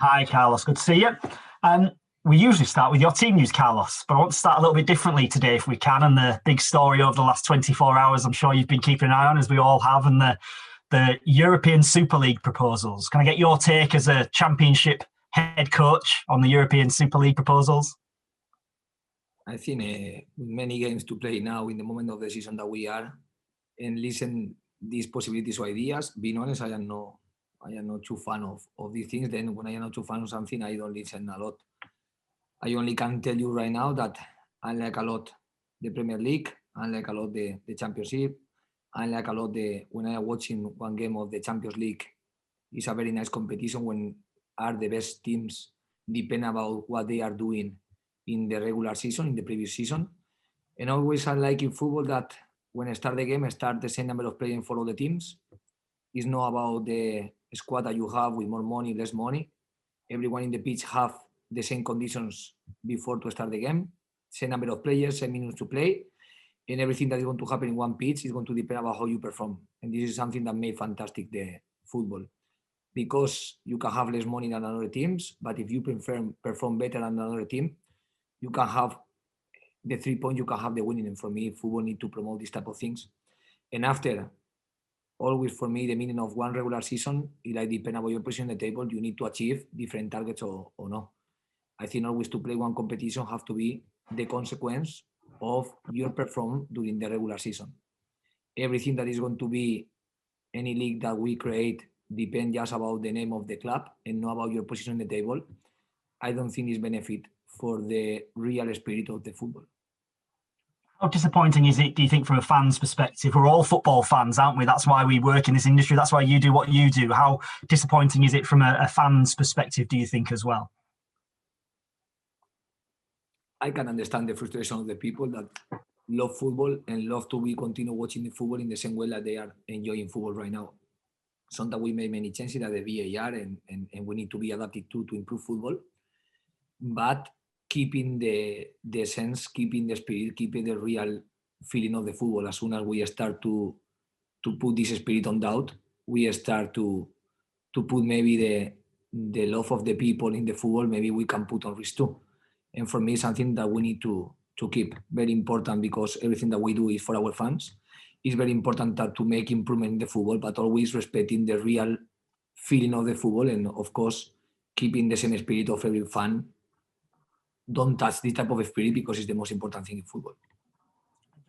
Hi, Carlos. Good to see you. We usually start with your team news, Carlos, but I want to start a little bit differently today if we can. And the big story over the last 24 hours, I'm sure you've been keeping an eye on, as we all have, and the European Super League proposals. Can I get your take as a Championship head coach on the European Super League proposals? I think with many games to play now in the moment of the season that we are, and listen these possibilities or ideas, being honest, I am not too fan of these things. Then when I am not too fan of something, I don't listen a lot. I only can tell you right now that I like a lot the Premier League, I like a lot the Championship, I like a lot when I am watching one game of the Champions League. It's a very nice competition when are the best teams depend about what they are doing in the regular season, in the previous season. And always I like in football that when I start the game, I start the same number of players for all the teams. It's not about the squad that you have with more money, less money. Everyone in the pitch have the same conditions before to start the game, same number of players, same minutes to play, and everything that is going to happen in one pitch is going to depend about how you perform. And this is something that made fantastic the football, because you can have less money than other teams, but if you perform better than another team, you can have the 3 points, you can have the winning. And for me, football need to promote these type of things. And after, always for me, the meaning of one regular season, it like depend on your position on the table, you need to achieve different targets or no. I think always to play one competition have to be the consequence of your performance during the regular season. Everything that is going to be any league that we create depend just about the name of the club and not about your position on the table. I don't think is benefit for the real spirit of the football. How disappointing is it, do you think, from a fan's perspective? We're all football fans, aren't we? That's why we work in this industry. That's why you do what you do. How disappointing is it from a fan's perspective, do you think, as well? I can understand the frustration of the people that love football and love to continue watching the football in the same way that they are enjoying football right now. Sometimes we make many changes at the VAR and we need to be adapted to improve football. But keeping the sense, keeping the spirit, keeping the real feeling of the football. As soon as we start to put this spirit on doubt, we start to put maybe the love of the people in the football, maybe we can put on risk too. And for me, something that we need to keep very important, because everything that we do is for our fans. It's very important to make improvement in the football, but always respecting the real feeling of the football, and of course, keeping the same spirit of every fan. Don't touch this type of spirit, because it's the most important thing in football.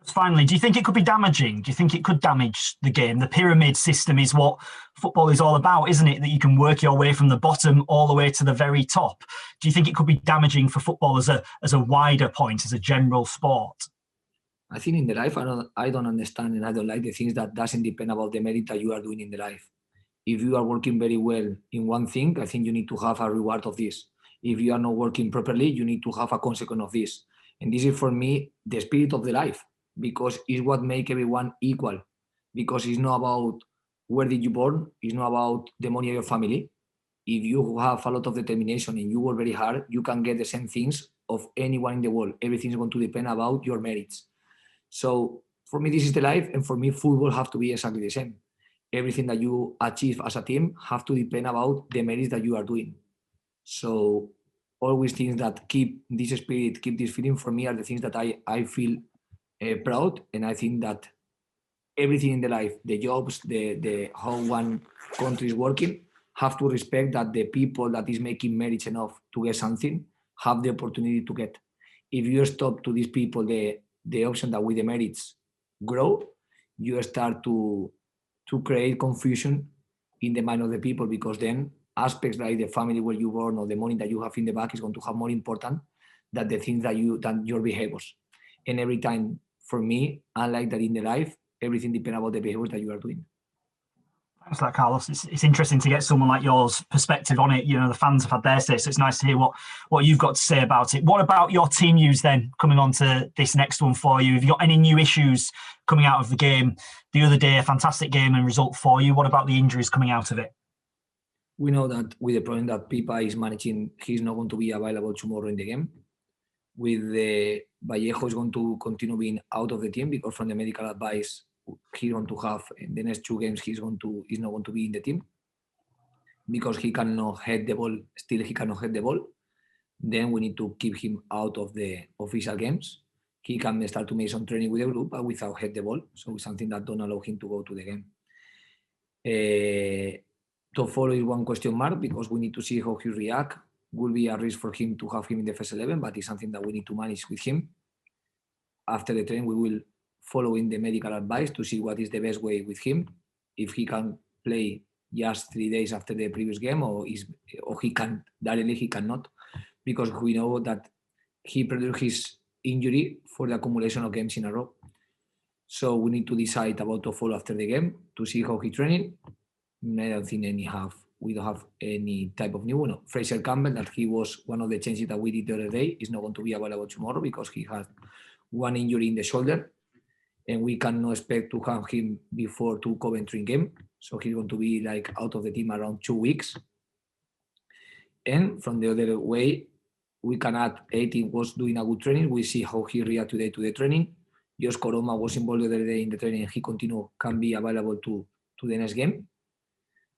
Finally, do you think it could be damaging? Do you think it could damage the game? The pyramid system is what football is all about, isn't it? That you can work your way from the bottom all the way to the very top. Do you think it could be damaging for football as a wider point, as a general sport? I think in the life, I don't understand, and I don't like the things that doesn't depend about the merit that you are doing in the life. If you are working very well in one thing, I think you need to have a reward of this. If you are not working properly, you need to have a consequence of this. And this is, for me, the spirit of the life, because it's what makes everyone equal. Because it's not about where did you born, it's not about the money of your family. If you have a lot of determination and you work very hard, you can get the same things of anyone in the world. Everything is going to depend about your merits. So for me, this is the life, and for me, football have to be exactly the same. Everything that you achieve as a team have to depend about the merits that you are doing. So always things that keep this spirit, keep this feeling, for me, are the things that I feel proud. And I think that everything in the life, the jobs, the how one country is working, have to respect that the people that is making merits enough to get something have the opportunity to get. If you stop to these people the option that with the merits grow, you start to create confusion in the mind of the people, because then aspects like the family where you born or the money that you have in the back is going to have more important than the things than your behaviors. And every time, for me, unlike that in the life, everything depends about the behaviors that you are doing. Thanks for that, Carlos. It's interesting to get someone like yours perspective on it. You know, the fans have had their say, so it's nice to hear what you've got to say about it. What about your team news then, coming on to this next one for you? Have you got any new issues coming out of the game the other day? A fantastic game and result for you. What about the injuries coming out of it? We know that with the problem that Pipa is managing, he's not going to be available tomorrow in the game. With the Vallejo is going to continue being out of the team, because from the medical advice, he's going to have in the next 2 games, he's not going to be in the team. because he cannot head the ball. Still, he cannot head the ball. Then we need to keep him out of the official games. He can start to make some training with the group, but without head the ball. So it's something that don't allow him to go to the game. To follow is one question mark because we need to see how he reacts. Will be a risk for him to have him in the first 11, but it's something that we need to manage with him. After the training, we will follow in the medical advice to see what is the best way with him. If he can play just 3 days after the previous game, or he can directly, he cannot, because we know that he produced his injury for the accumulation of games in a row. So we need to decide about to follow after the game to see how he's training. I don't think we don't have any type of new. No. Fraser Campbell, that he was one of the changes that we did the other day, is not going to be available tomorrow because he had one injury in the shoulder, and we cannot expect to have him before 2 Coventry game. So he's going to be like out of the team around 2 weeks. And from the other way, we can add 18 was doing a good training. We see how he reacted today to the training. Josh Koroma was involved the other day in the training. He can be available to the next game.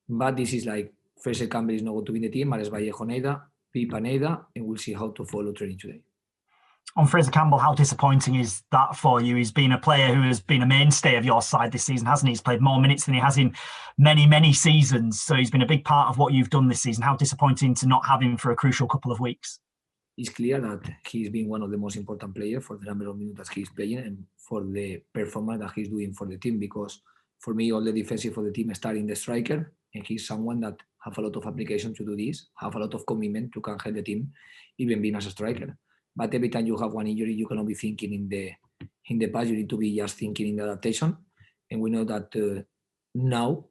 But this is like Fraser Campbell is not going to be in the team, Mares Vallejo neither, Pipa neither, and we'll see how to follow training today. On Fraser Campbell, how disappointing is that for you? He's been a player who has been a mainstay of your side this season, hasn't he? He's played more minutes than he has in many, many seasons. So he's been a big part of what you've done this season. How disappointing to not have him for a crucial couple of weeks. It's clear that he's been one of the most important players for the number of minutes that he's playing and for the performance that he's doing for the team, because for me, all the defensive for the team start in the striker, and he's someone that have a lot of application to do this, have a lot of commitment to can help the team, even being as a striker. But every time you have one injury, you cannot be thinking in the past. You need to be just thinking in the adaptation. And we know that now,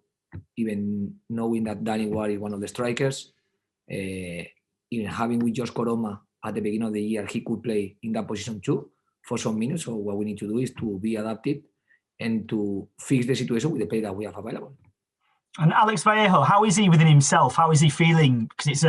even knowing that Danny Ward is one of the strikers, even having with Josh Koroma at the beginning of the year, he could play in that position too for some minutes. So what we need to do is to be adapted and to fix the situation with the play that we have available. And Alex Vallejo, how is he within himself? How is he feeling? Because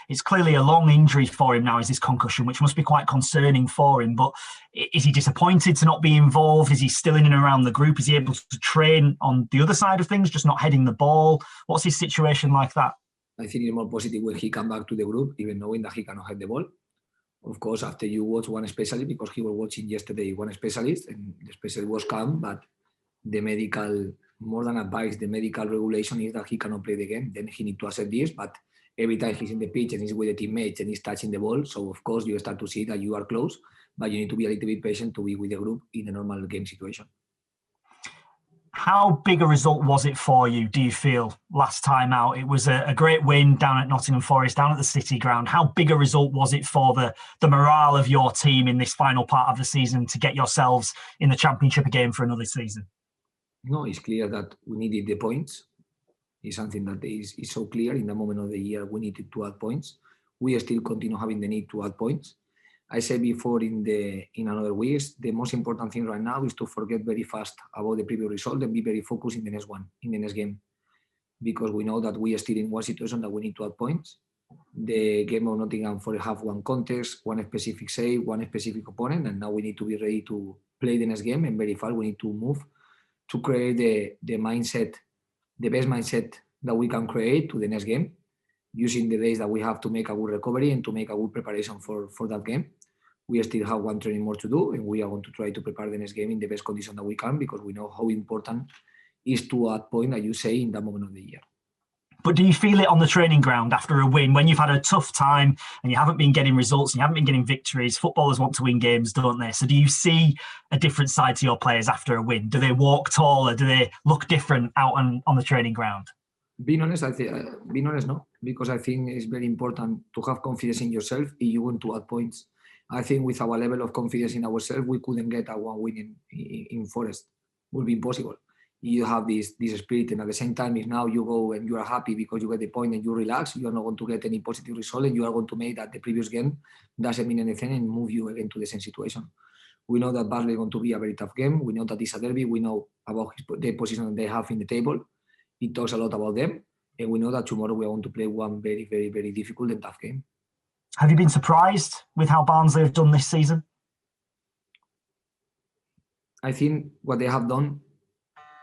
it's clearly a long injury for him now, is this concussion, which must be quite concerning for him. But is he disappointed to not be involved? Is he still in and around the group? Is he able to train on the other side of things, just not heading the ball? What's his situation like that? I think it's more positive when he come back to the group, even knowing that he cannot head the ball. Of course, after you watch one specialist, because he was watching yesterday one specialist, and the specialist was calm, but the medical, more than advice, the medical regulation is that he cannot play the game. Then he needs to accept this, but every time he's in the pitch and he's with the teammates and he's touching the ball, so of course you start to see that you are close, but you need to be a little bit patient to be with the group in a normal game situation. How big a result was it for you, do you feel, last time out? It was a great win down at Nottingham Forest, down at the City Ground. How big a result was it for the morale of your team in this final part of the season to get yourselves in the Championship again for another season? No, it's clear that we needed the points. It's something that is so clear. In the moment of the year, we needed to add points. We still continue having the need to add points. I said before in another weeks, the most important thing right now is to forget very fast about the previous result and be very focused in the next one, in the next game. Because we know that we are still in one situation that we need to add points. The game of Nottingham Forest have one context, one specific save, one specific opponent, and now we need to be ready to play the next game, and very fast we need to move to create the mindset, the best mindset that we can create to the next game, using the days that we have to make a good recovery and to make a good preparation for that game. We still have one training more to do, and we are going to try to prepare the next game in the best condition that we can, because we know how important it is to add point, that you say, in that moment of the year. But do you feel it on the training ground after a win, when you've had a tough time and you haven't been getting results and you haven't been getting victories? Footballers want to win games, don't they? So do you see a different side to your players after a win? Do they walk taller? Do they look different out on the training ground? Being honest, no, because I think it's very important to have confidence in yourself if you want to add points. I think with our level of confidence in ourselves, we couldn't get a one win in Forest. It would be impossible. You have this spirit, and at the same time, if now you go and you are happy because you get the point and you relax, you are not going to get any positive result, and you are going to make that the previous game doesn't mean anything and move you again to the same situation. We know that Barnsley is going to be a very tough game. We know that it's a derby. We know about the position that they have in the table. It talks a lot about them, and we know that tomorrow we are going to play one very, very, very difficult and tough game. Have you been surprised with how Barnsley have done this season? I think what they have done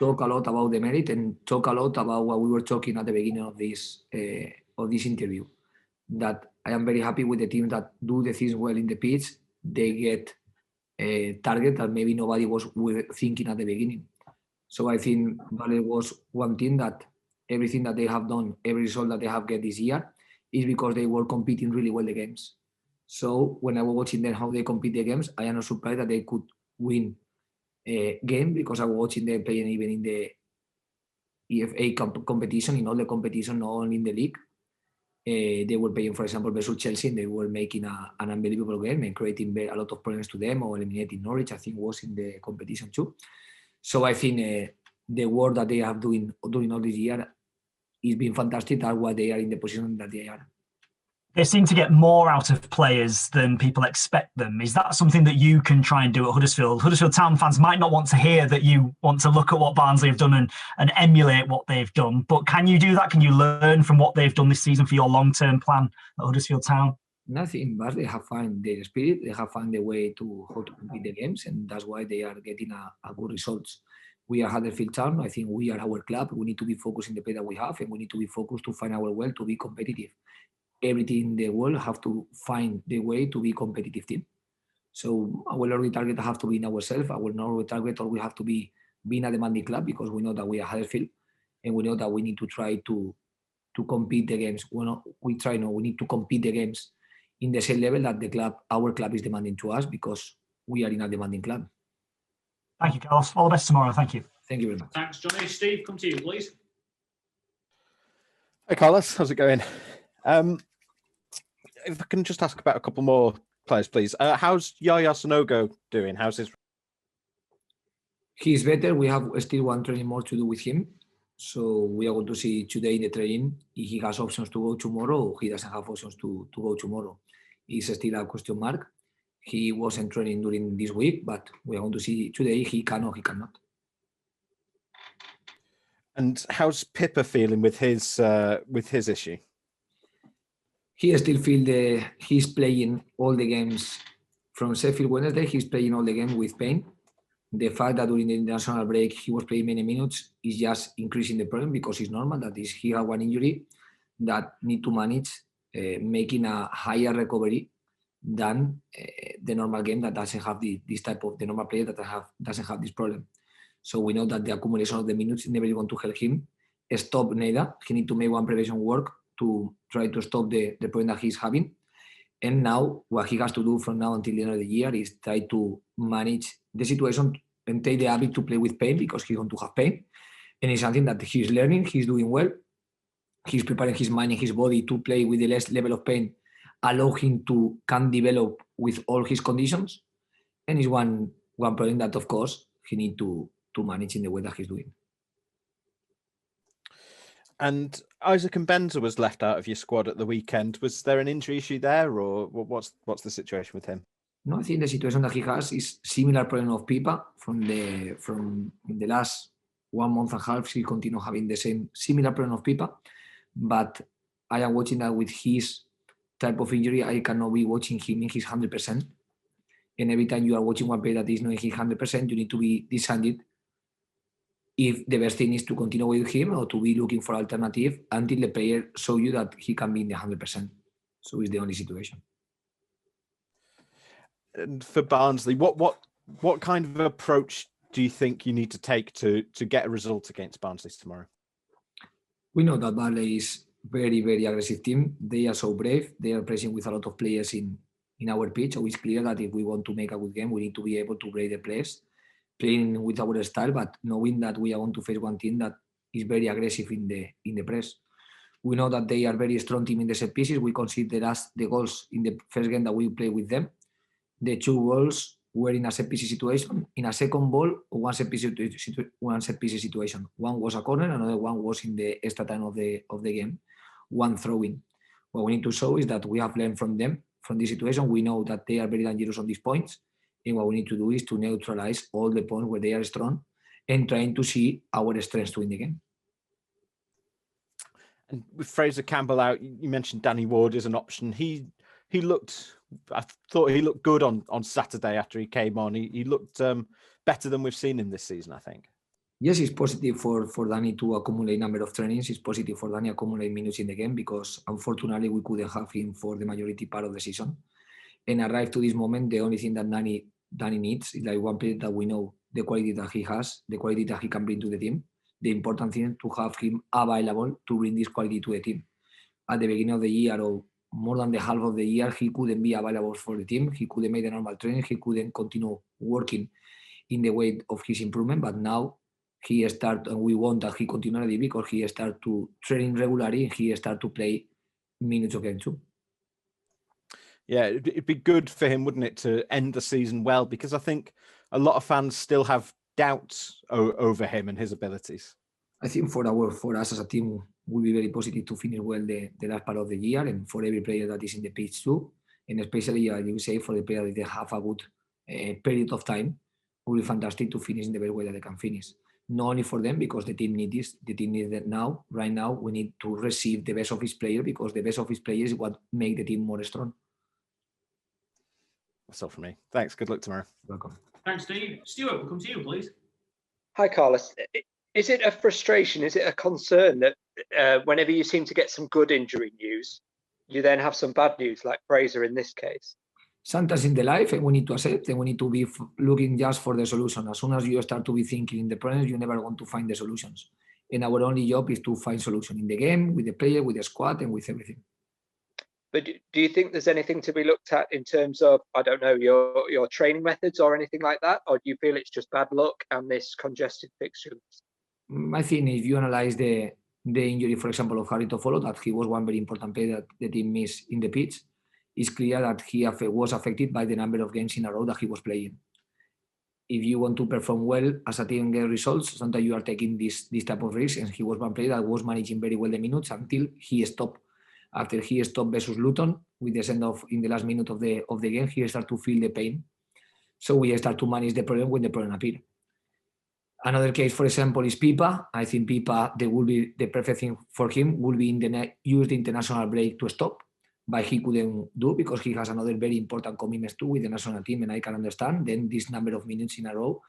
talk a lot about the merit and talk a lot about what we were talking at the beginning of this interview. That I am very happy with the teams that do the things well in the pitch. They get a target that maybe nobody was thinking at the beginning. So I think Barnsley was one team that everything that they have done, every result that they have get this year, is because they were competing really well the games. So when I was watching them how they compete the games, I am not surprised that they could win a game, because I was watching them playing even in the EFA competition, in all the competition, not only in the league. They were playing, for example, versus Chelsea, and they were making an unbelievable game and creating a lot of problems to them, or eliminating Norwich, I think was in the competition too. So I think the work that they have doing all this year is being fantastic. That's why they are in the position that they are. They seem to get more out of players than people expect them. Is that something that you can try and do at Huddersfield? Huddersfield Town fans might not want to hear that you want to look at what Barnsley have done and emulate what they've done, but can you do that? Can you learn from what they've done this season for your long-term plan at Huddersfield Town? Nothing, but they have found their spirit. They have found a way to how to compete the games, and that's why they are getting a good results. We are Huddersfield Town. I think we are our club. We need to be focused in the play that we have, and we need to be focused to find our way to be competitive. Everything in the world have to find the way to be competitive team. So our only target have to be in ourselves. Our only target always have to be being a demanding club, because we know that we are Huddersfield, and we know that we need to try to compete the games. We need to compete the games in the same level that our club is demanding to us, because we are in a demanding club. Thank you, Carlos. All the best tomorrow. Thank you. Thank you very much. Thanks, Johnny. Steve, come to you, please. Hi, Carlos. How's it going? If I can just ask about a couple more players, please. How's Yaya Sanogo doing? How's his? He's better. We have still one training more to do with him. So we are going to see today in the training if he has options to go tomorrow, or he doesn't have options to go tomorrow. It's still a question mark. He wasn't training during this week, but we are going to see today if he can or he cannot. And how's Pippa feeling with his issue? He still feels he's playing all the games from Sheffield Wednesday. He's playing all the games with pain. The fact that during the international break he was playing many minutes is just increasing the problem, because it's normal that he had one injury that need to manage making a higher recovery than the normal game that doesn't have this type of the normal player that doesn't have this problem. So we know that the accumulation of the minutes never going to help him stop neither. He need to make one prevention work to try to stop the problem that he's having. And now what he has to do from now until the end of the year is try to manage the situation and take the habit to play with pain, because he's going to have pain. And it's something that he's learning, he's doing well. He's preparing his mind and his body to play with the less level of pain, allow him to can develop with all his conditions. And it's one problem that, of course, he need to manage in the way that he's doing. And Isaac Mbenza was left out of your squad at the weekend. Was there an injury issue there, or what's the situation with him? No, I think the situation that he has is similar problem of Pipa from the last 1 month and a half. He continue having the same similar problem of Pipa, but I am watching that with his type of injury. I cannot be watching him in his 100%. And every time you are watching one player that is not in his 100%, you need to be decided if the best thing is to continue with him or to be looking for alternative until the player show you that he can be in the 100%. So it's the only situation. And for Barnsley, what kind of approach do you think you need to take to get a result against Barnsley tomorrow? We know that Barnsley is very, very aggressive team. They are so brave. They are pressing with a lot of players in our pitch. So it's clear that if we want to make a good game, we need to be able to break the place, playing with our style, but knowing that we are going to face one team that is very aggressive in the press. We know that they are very strong team in the set pieces. We consider us the goals in the first game that we play with them. The 2 goals were in a set piece situation. In a second ball, one set piece situation. One was a corner, another one was in the extra time of the game. One throw-in. What we need to show is that we have learned from them, from this situation. We know that they are very dangerous on these points. And what we need to do is to neutralize all the points where they are strong and trying to see our strengths to win the game. And with Fraser Campbell out, you mentioned Danny Ward as an option. I thought he looked good on Saturday after he came on. He looked better than we've seen him this season, I think. Yes, it's positive for Danny to accumulate number of trainings. It's positive for Danny accumulate minutes in the game because unfortunately we couldn't have him for the majority part of the season. And arrive to this moment, the only thing that Danny needs is like one player that we know the quality that he has, the quality that he can bring to the team. The important thing is to have him available to bring this quality to the team. At the beginning of the year or more than the half of the year, he couldn't be available for the team. He couldn't make the normal training. He couldn't continue working in the way of his improvement. But now he start, and we want that he continue because he start to train regularly. He start to play minutes again too. Yeah, it'd be good for him, wouldn't it, to end the season well? Because I think a lot of fans still have doubts over him and his abilities. I think for us as a team, will be very positive to finish well the last part of the year, and for every player that is in the pitch too, and especially I would say for the player that they have a good period of time, will be fantastic to finish in the best way that they can finish. Not only for them because the team needs this, the team needs that now. Right now, we need to receive the best of his player because the best of his players is what make the team more strong. That's all from me. Thanks. Good luck tomorrow. Welcome. Thanks, Steve. Stuart, we'll come to you, please. Hi, Carlos. Is it a frustration? Is it a concern that whenever you seem to get some good injury news, you then have some bad news, like Fraser in this case? Sometimes in the life, we need to accept and we need to be looking just for the solution. As soon as you start to be thinking in the problems, you never want to find the solutions. And our only job is to find solution in the game, with the player, with the squad, and with everything. But do you think there's anything to be looked at in terms of, I don't know, your training methods or anything like that? Or do you feel it's just bad luck and this congested fixture list? I think if you analyze the injury, for example, of Harry Toffolo, that he was one very important player that the team missed in the pitch, it's clear that he was affected by the number of games in a row that he was playing. If you want to perform well as a team and get results, sometimes you are taking this type of risk, and he was one player that was managing very well the minutes until he stopped. After he stopped versus Luton, with the send off in the last minute of the game, he started to feel the pain. So we start to manage the problem when the problem appeared. Another case, for example, is Pipa. I think Pipa, they will be the perfect thing for him will be use the international break to stop, but he couldn't do because he has another very important commitment too with the national team, and I can understand. Then this number of minutes in a row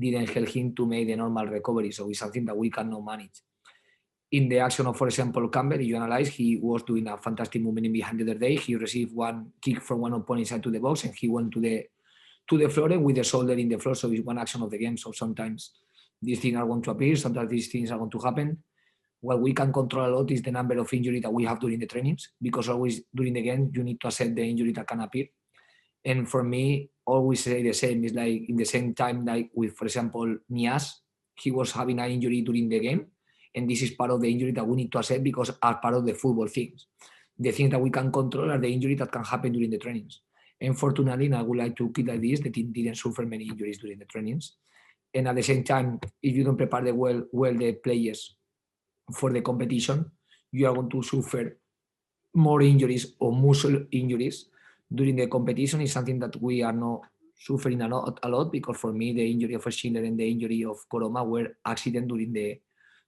didn't help him to make the normal recovery, so it's something that we cannot manage. In the action of, for example, Campbell, if you analyze, he was doing a fantastic movement in behind the other day. He received one kick from one opponent side to the box, and he went to the floor with the shoulder in the floor. So it's one action of the game. So sometimes these things are going to appear. Sometimes these things are going to happen. What we can control a lot is the number of injury that we have during the trainings, because always during the game, you need to accept the injury that can appear. And for me, always say the same. It's like in the same time, like with, for example, Nias, he was having an injury during the game. And this is part of the injury that we need to accept because are part of the football things. The things that we can control are the injuries that can happen during the trainings. And fortunately, and I would like to keep like this, the team didn't suffer many injuries during the trainings. And at the same time, if you don't prepare the players for the competition, you are going to suffer more injuries or muscle injuries during the competition. Is something that we are not suffering a lot because for me, the injury of Schindler and the injury of Koroma were accidents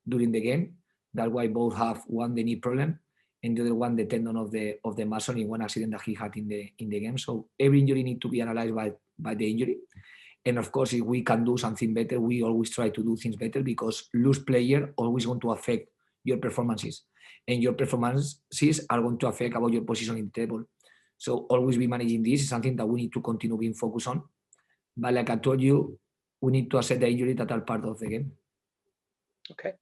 during the game. That's why both have one the knee problem and the other one the tendon of the muscle in one accident that he had in the game. So every injury needs to be analyzed by the injury. And of course, if we can do something better, we always try to do things better because loose player always going to affect your performances, and your performances are going to affect about your position in the table. So always be managing this is something that we need to continue being focused on. But like I told you, we need to accept the injuries that are part of the game. Okay.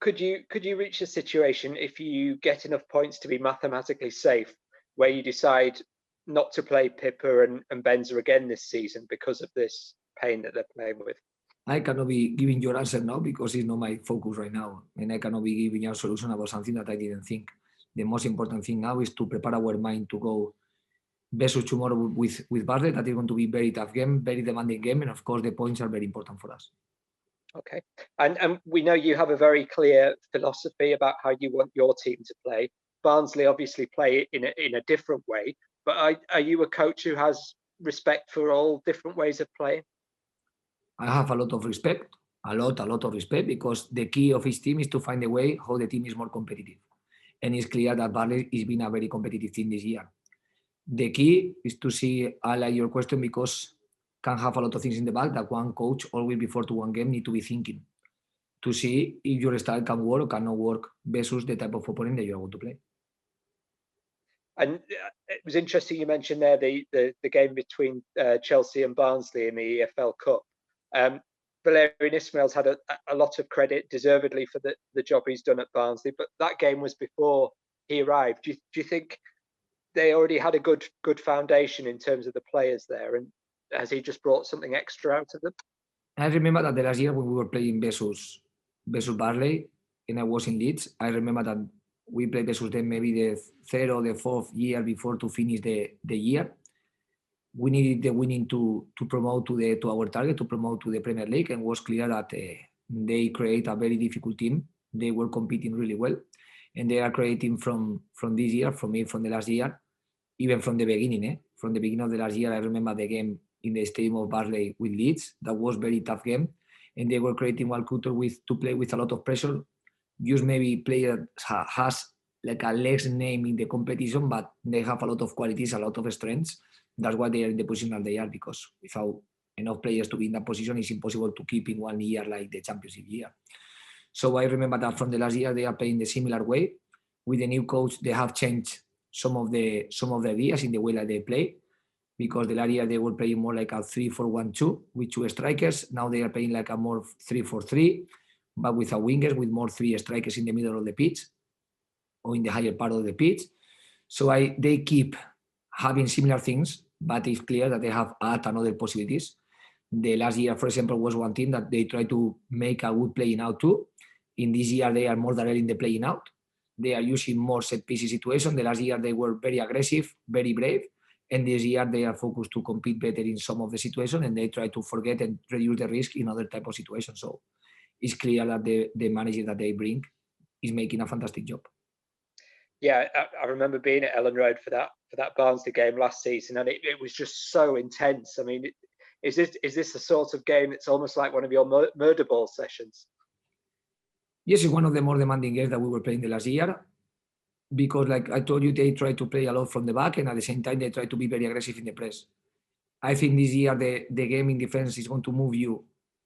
Could you reach a situation if you get enough points to be mathematically safe, where you decide not to play Pippa and Benza again this season because of this pain that they're playing with? I cannot be giving your answer now because it's not my focus right now, and I cannot be giving you a solution about something that I didn't think. The most important thing now is to prepare our mind to go versus tomorrow with Barnsley. That is going to be a very tough game, very demanding game, and of course the points are very important for us. Okay, and we know you have a very clear philosophy about how you want your team to play. Barnsley obviously play in a different way, but are you a coach who has respect for all different ways of playing? I have a lot of respect, a lot of respect, because the key of his team is to find a way how the team is more competitive. And it's clear that Barnsley is being a very competitive team this year. The key is to see, I like your question because can have a lot of things in the back that one coach always before to one game need to be thinking. to see if your style can work or cannot work versus the type of opponent that you're going to play. And it was interesting you mentioned there the game between Chelsea and Barnsley in the EFL Cup. Valérien Ismaël's had a lot of credit, deservedly, for the job he's done at Barnsley, but that game was before he arrived. Do you think they already had a good foundation in terms of the players there, and has he just brought something extra out of them? I remember that the last year when we were playing versus Barnsley, and I was in Leeds, I remember that we played versus them maybe the third or the fourth year before to finish the year. We needed the winning to promote to our target, to promote to the Premier League, and it was clear that they create a very difficult team. They were competing really well, and they are creating from this year, from the last year, even from the beginning. From the beginning of the last year, I remember the game in the stadium of Barnsley with Leeds. That was a very tough game, and they were creating one culture to play with a lot of pressure. Just maybe player has like a less name in the competition, but they have a lot of qualities, a lot of strengths. That's why they are in the position that they are, because without enough players to be in that position, it's impossible to keep in 1 year like the championship year. So I remember that from the last year, they are playing the similar way. With the new coach, they have changed some of the ideas in the way that they play, because the last year they were playing more like a 3-4-1-2 with 2 strikers. Now they are playing like a more 3-4-3, but with a wingers, with more 3 strikers in the middle of the pitch or in the higher part of the pitch. So they keep having similar things, but it's clear that they have added another possibilities. The last year, for example, was one team that they tried to make a good playing out too. In this year, they are more direct in the playing out. They are using more set pieces situation. The last year, they were very aggressive, very brave. And this year, they are focused to compete better in some of the situations, and they try to forget and reduce the risk in other type of situations. So it's clear that the manager that they bring is making a fantastic job. Yeah, I remember being at Ellen Road for that Barnsley game last season, and it was just so intense. I mean, is this the sort of game that's almost like one of your murder ball sessions? Yes, it's one of the more demanding games that we were playing the last year, because like I told you, they try to play a lot from the back, and at the same time they try to be very aggressive in the press. I think this year the game in defense is going to move you,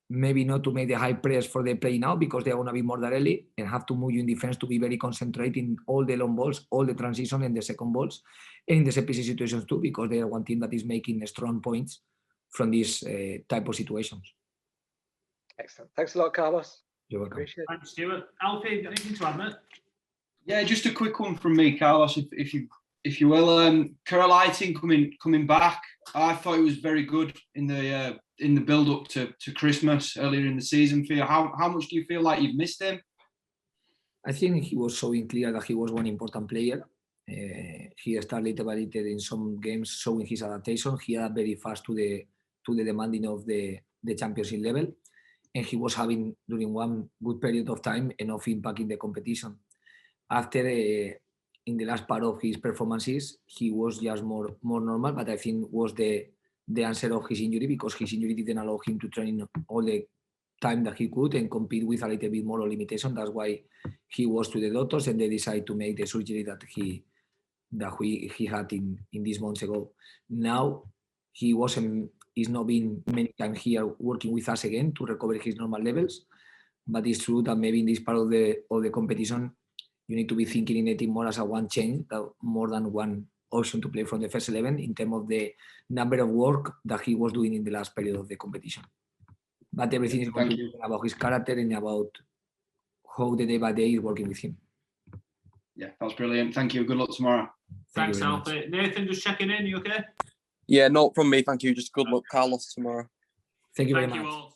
maybe not to make the high press for the play now, because they're going to be more directly, and have to move you in defense to be very concentrated in all the long balls, all the transition and the second balls, and in the set piece situations too, because they are one team that is making strong points from these type of situations. Excellent. Thanks a lot, Carlos. You're welcome. Thanks, Stuart. Alfie, anything to add, mate? Yeah, just a quick one from me, Carlos, if you will. Carl Lighting coming back. I thought he was very good in the build up to Christmas earlier in the season for you. How much do you feel like you've missed him? I think he was showing clear that he was one important player. He started little in some games, showing his adaptation. He adapted very fast to the demanding of the championship level, and he was having during one good period of time enough impact in the competition. After in the last part of his performances, he was just more normal, but I think was the answer of his injury, because his injury didn't allow him to train all the time that he could and compete with a little bit more limitation. That's why he was to the doctors, and they decided to make the surgery that he had in these months ago. Now he's not been many times here working with us again to recover his normal levels, but it's true that maybe in this part of the competition you need to be thinking in a team more as a one change, more than one option to play from the first 11 in terms of the number of work that he was doing in the last period of the competition. But everything is going to be about his character and about how the day by day is working with him. Yeah, that's brilliant. Thank you. Good luck tomorrow. Thanks, Alfie. Nathan, just checking in. You okay? Yeah, not from me. Thank you. Just good luck, Carlos, tomorrow. Thank you very Thank much. you all.